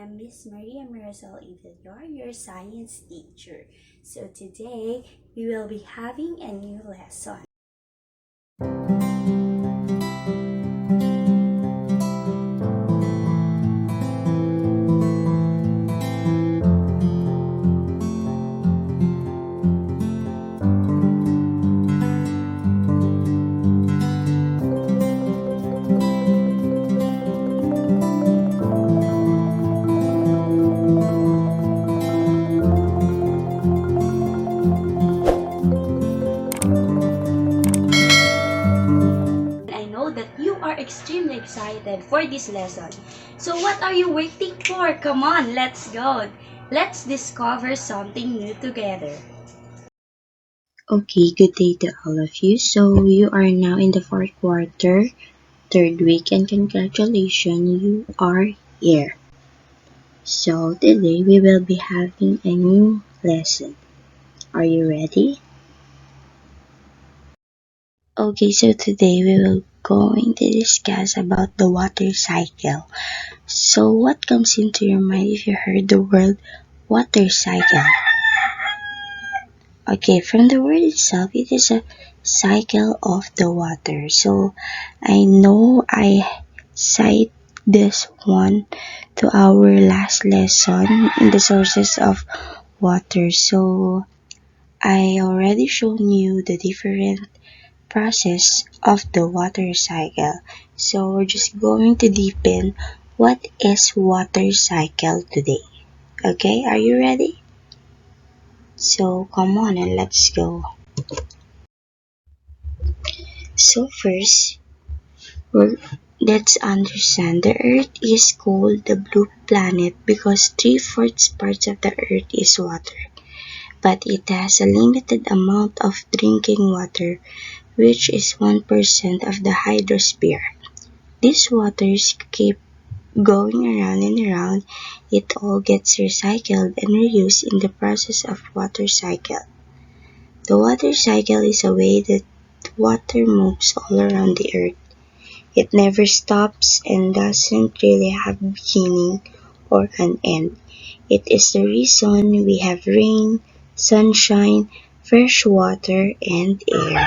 am Miss Maria Marisol Ivillar, your science teacher. So today, we will be having a new lesson. Extremely excited for this lesson. So what are you waiting for? Come on, let's go. Let's discover something new together. Okay, good day to all of you. So you are now in the 4th quarter, 3rd week, and congratulations, you are here. So today we will be having a new lesson. Are you ready? Okay, so today we will going to discuss about the water cycle. So what comes into your mind if you heard the word water cycle? Okay, from the word itself, it is a cycle of the water. So I know I cite this one to our last lesson in the sources of water. So I already shown you the different process of the water cycle. So we're just going to deepen what is water cycle today. Okay, are you ready? So come on and let's go. So first, let's understand the Earth is called the blue planet because 3/4 parts of the Earth is water, but it has a limited amount of drinking water, which is 1% of the hydrosphere. These waters keep going around and around. It all gets recycled and reused in the process of water cycle. The water cycle is a way that water moves all around the Earth. It never stops and doesn't really have a beginning or an end. It is the reason we have rain, sunshine, fresh water, and air.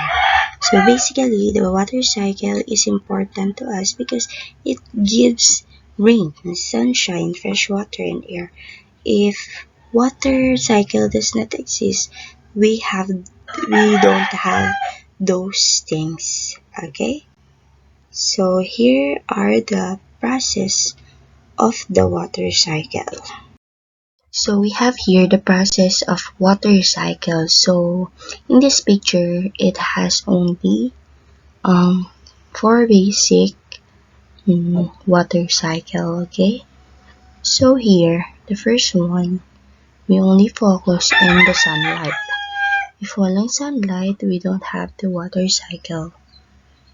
So basically, the water cycle is important to us because it gives rain, sunshine, fresh water, and air. If water cycle does not exist, we don't have those things. Okay? So here are the process of the water cycle. So we have here the process of water cycle. So in this picture, it has only 4 basic water cycle. Okay. So here, the first one, we only focus on the sunlight. If walang sunlight, we don't have the water cycle.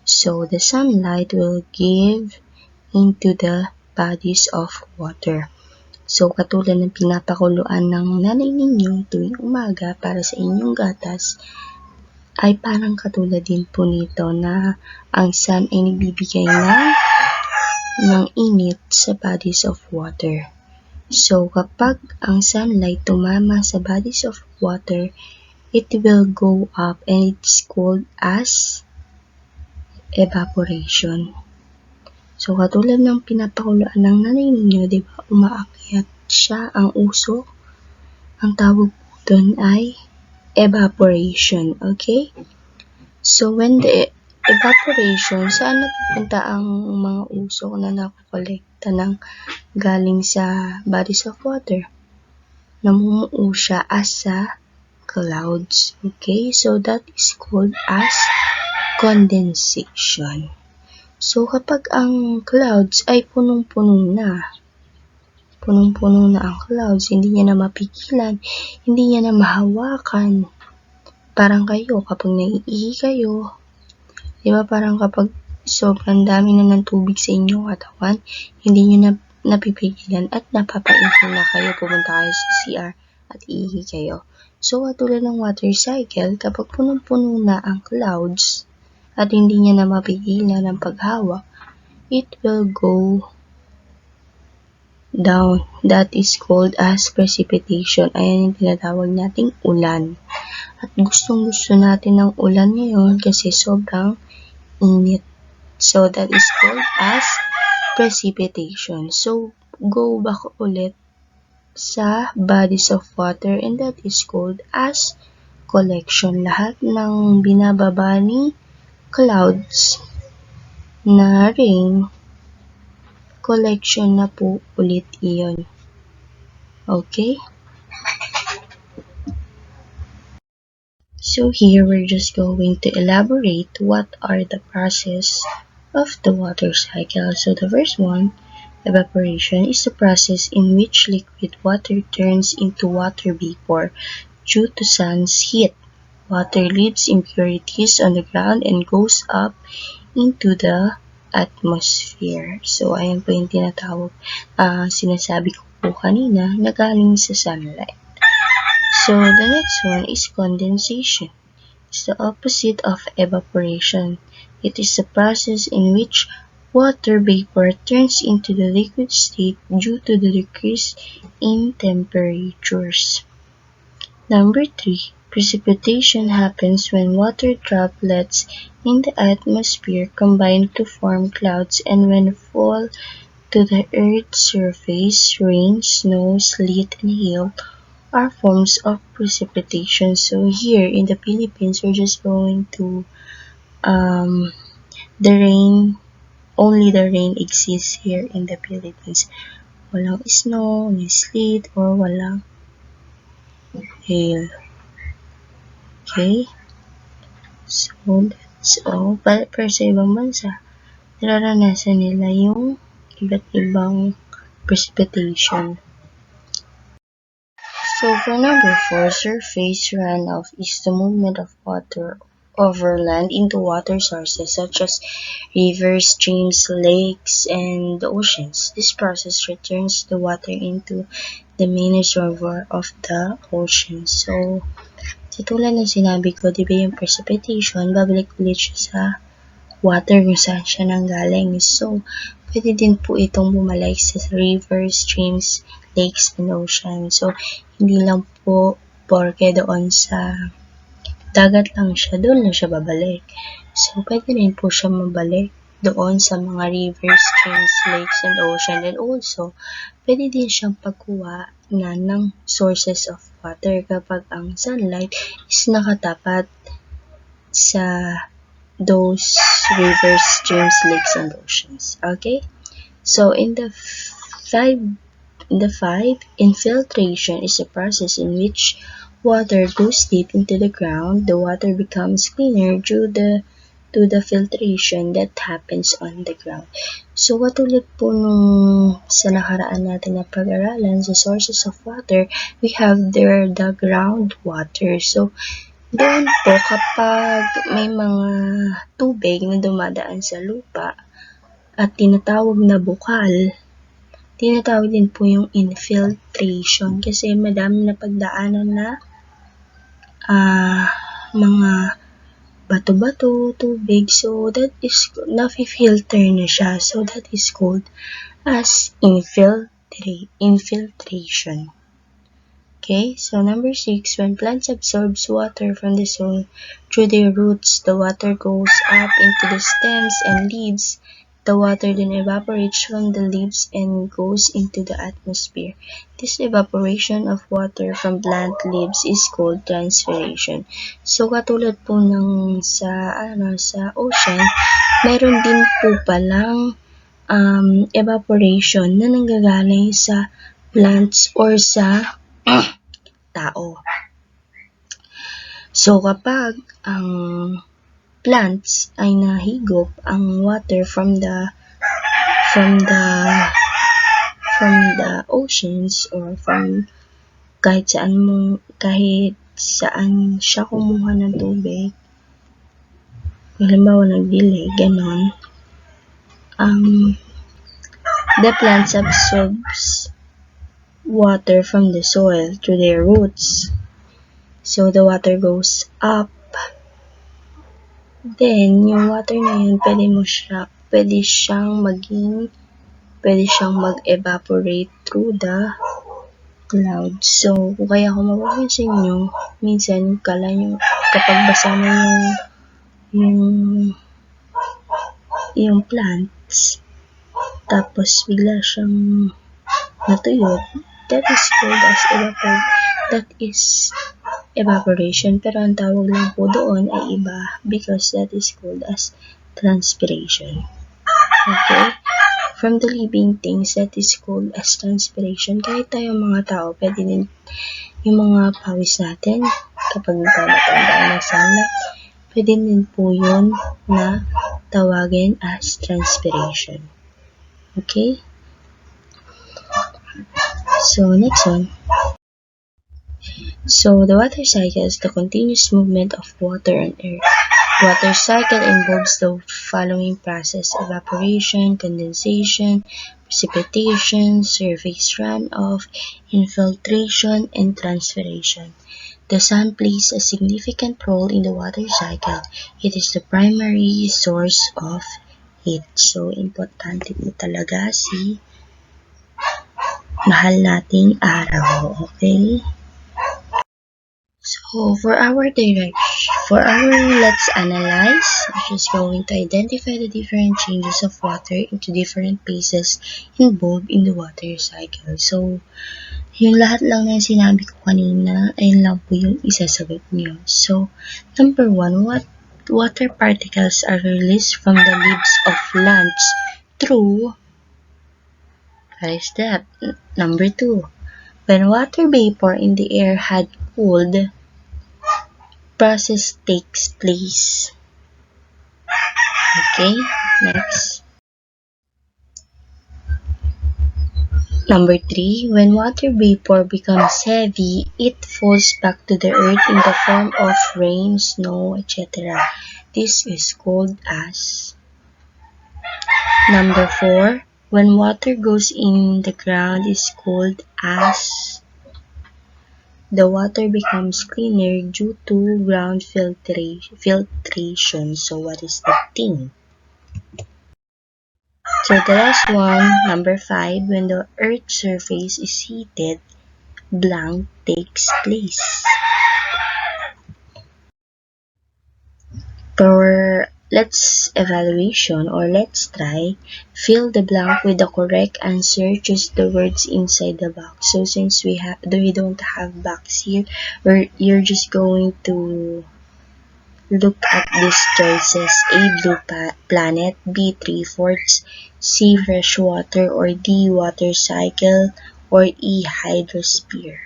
So the sunlight will give into the bodies of water. So katulad ng pinapakuluan ng nanay ninyo tuwing umaga para sa inyong gatas, ay parang katulad din po nito na ang sun ay nagbibigay ng init sa bodies of water. So kapag ang sunlight tumama sa bodies of water, it will go up and it's called as evaporation. So, katulad ng pinapakuluan ng nanay ninyo, di ba, umaakyat siya ang usok. Ang tawag po doon ay evaporation, okay? So, when the evaporation, saan napupunta ang mga usok na nakokolekta ng galing sa bodies of water? Namumuo siya as sa clouds, okay? So, that is called as condensation. So, kapag ang clouds ay punong-puno na ang clouds, hindi niya na mapigilan, hindi niya na mahawakan. Parang kayo, kapag naiihi kayo, di ba parang kapag sobrang dami na ng tubig sa inyong katawan, hindi niyo na napipigilan at napapaihi na kayo, pupunta kayo sa CR at iihi kayo. So, katulad ng water cycle, kapag punong-puno na ang clouds, at hindi niya na mapigilan ang paghawak, it will go down. That is called as precipitation. Ayan yung tinatawag nating ulan. At gustong-gusto natin ng ulan ngayon kasi sobrang init. So, that is called as precipitation. So, go back ulit sa bodies of water and that is called as collection. Lahat ng binababa ni clouds na rain, collection na po ulit iyon. Okay? So here we're just going to elaborate what are the process of the water cycle. So the first one, evaporation, is the process in which liquid water turns into water vapor due to sun's heat. Water leaves impurities on the ground and goes up into the atmosphere. So ayan po yung tinatawag, sinasabi ko po kanina na galing sa sunlight. So, the next one is condensation. It's the opposite of evaporation. It is a process in which water vapor turns into the liquid state due to the decrease in temperatures. Number 3. Precipitation happens when water droplets in the atmosphere combine to form clouds and when fall to the Earth's surface, rain, snow, sleet, and hail are forms of precipitation. So here in the Philippines, we're just going to the rain, only the rain exists here in the Philippines. Walang snow, may sleet, or walang hail. Okay? So that's all. Pero sa ibang bansa, nararanasan nila yung iba't ibang precipitation. So for number 4, surface runoff is the movement of water over land into water sources such as rivers, streams, lakes, and the oceans. This process returns the water into the main reservoir of the ocean. So, tulad ng sinabi ko, di ba yung precipitation, babalik ulit siya sa water kung saan siya nanggaling. So, pwede din po itong bumalik sa rivers, streams, lakes, and ocean. So, hindi lang po porke doon sa dagat lang siya, doon lang siya babalik. So, pwede rin po siya mabalik doon sa mga rivers, streams, lakes, and ocean. And also, pwede din siyang pagkuha na ng sources of water kapag ang sunlight is nakatapat sa those rivers, streams, lakes, and oceans. Okay? So, in the 5, infiltration is a process in which water goes deep into the ground. The water becomes cleaner due to the filtration that happens on the ground. So, katulad po nung sa nakaraan natin na pag-aralan sa sources of water, we have there the groundwater. So, doon po kapag may mga tubig na dumadaan sa lupa at tinatawag na bukal, tinatawag din po yung infiltration kasi madami na pagdaanan na mga bato-bato, tubig. So, that is, na-filter na siya. So, that is called as infiltration. Okay, so number 6, when plants absorbs water from the soil through their roots, the water goes up into the stems and leaves. The water then evaporates from the leaves and goes into the atmosphere. This evaporation of water from plant leaves is called transpiration. So, katulad po ng sa ocean, meron din po palang evaporation na nanggagaling sa plants or sa tao. So, kapag ang plants ay nahigop ang water from the oceans or from kahit saan siya kumuha ng tubig, halimbawa nagdilig, ganon, the plants absorbs water from the soil through their roots. So, the water goes up. Then, yung water na yun, pwede pwede siyang mag-evaporate through the clouds. So, kaya kung mapapansin nyo, minsan kala nyo, kapag basa mo yung plants, tapos bigla siyang natuyo, that is called as evaporation. Pero ang tawag lang po doon ay iba because that is called as transpiration. Okay? From the living things, that is called as transpiration. Kahit tayo mga tao, pwede din yung mga pawis natin kapag nagtatanda ng sunlight, pwede din po yun na tawagin as transpiration. Okay? So, next one. So, the water cycle is the continuous movement of water on Earth. Water cycle involves the following process: evaporation, condensation, precipitation, surface runoff, infiltration, and transpiration. The sun plays a significant role in the water cycle. It is the primary source of heat. So, importante po talaga si mahal nating araw. Okay? So, let's analyze, which is going to identify the different changes of water into different phases involved in the water cycle. So, yung lahat lang na sinabi ko kanina, ayun lang po yung isasagot nyo. So, number 1, what water particles are released from the leaves of plants through, what is that? Number 2, when water vapor in the air had cooled, process takes place. Okay, next. Number 3, when water vapor becomes heavy, it falls back to the earth in the form of rain, snow, etc. This is called as. Number 4, when water goes in the ground is called as. The water becomes cleaner due to ground filtration. So, what is the thing? So, the last one, number 5, when the Earth's surface is heated, blank takes place. For let's try, fill the blank with the correct answer, choose the words inside the box. So, since we don't have box here, you're just going to look at these choices: A, blue planet, B, 3/4, C, fresh water, or D, water cycle, or E, hydrosphere.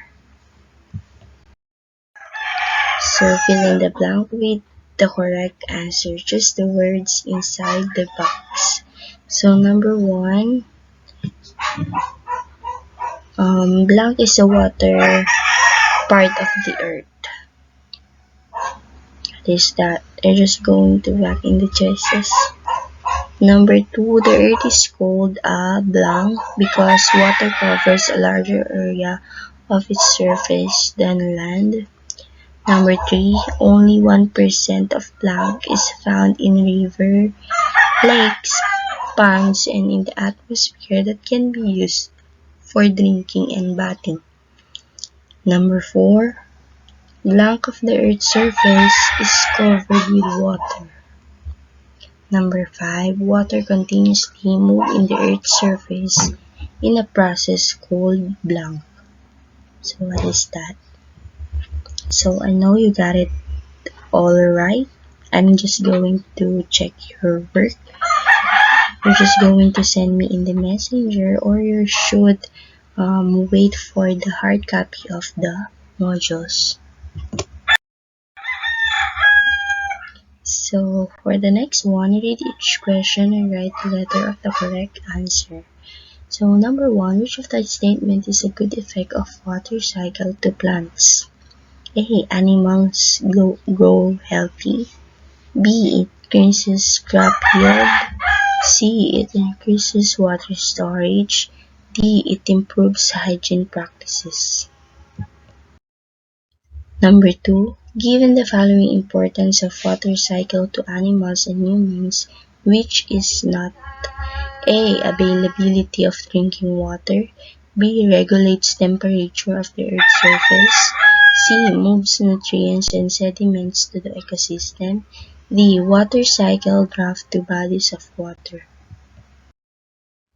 So, fill in the blank with the correct answer. Choose the words inside the box. So, number 1, blank is the water part of the earth. What is that? They're just going to back in the choices. Number 2, the earth is called a blank because water covers a larger area of its surface than land. Number 3, only 1% of blank is found in river, lakes, ponds, and in the atmosphere that can be used for drinking and bathing. Number 4, blank of the Earth's surface is covered with water. Number 5, water continuously moves in the Earth's surface in a process called blank. So, what is that? So, I know you got it all right. I'm just going to check your work. You're just going to send me in the messenger, or you should wait for the hard copy of the modules. So, for the next one, read each question and write the letter of the correct answer. So, number 1, which of the statement is a good effect of water cycle to plants? A, animals grow healthy. B, it increases crop yield. C, it increases water storage. D, it improves hygiene practices. Number 2, given the following importance of water cycle to animals and humans, which is not A. Availability of drinking water. B. Regulates temperature of the Earth's surface. C. Moves nutrients and sediments to the ecosystem. D. Water cycle draft to bodies of water.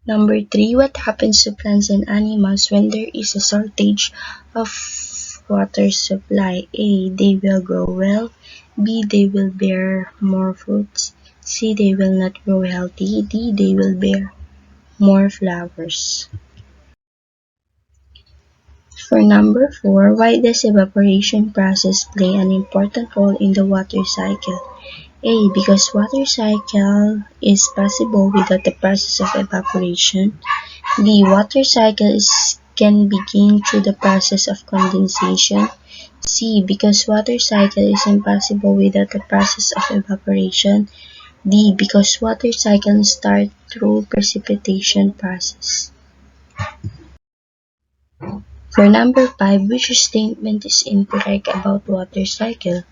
Number 3. What happens to plants and animals when there is a shortage of water supply? A. They will grow well. B. They will bear more fruits. C. They will not grow healthy. D. They will bear more flowers. For number 4, why does evaporation process play an important role in the water cycle? A. Because water cycle is possible without the process of evaporation. The water cycle can begin through the process of condensation. C. Because water cycle is impossible without the process of evaporation. D. Because water cycle start through precipitation process. For number 5, which statement is incorrect about water cycle?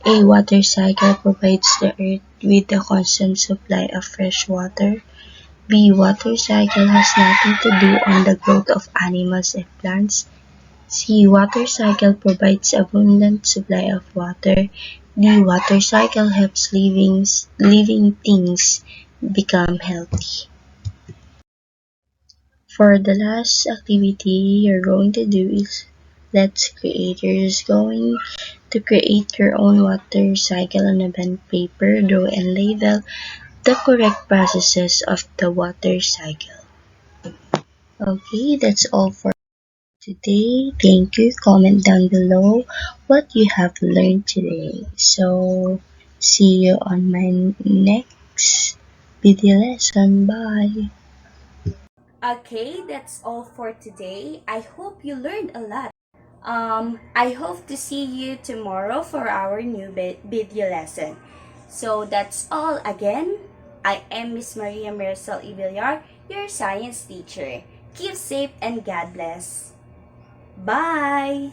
A. Water cycle provides the earth with a constant supply of fresh water. B. Water cycle has nothing to do on the growth of animals and plants. C. Water cycle provides abundant supply of water. D. Water cycle helps living things become healthy. For the last activity you're going to do is let's create. You're just going to create your own water cycle on a bond paper, draw and label the correct processes of the water cycle. Okay, that's all for today. Thank you. Comment down below what you have learned today. So, see you on my next video lesson. Bye. Okay, that's all for today. I hope you learned a lot. I hope to see you tomorrow for our new video lesson. So that's all again. I am Miss Maria Marisol Ibillar, your science teacher. Keep safe and God bless. Bye!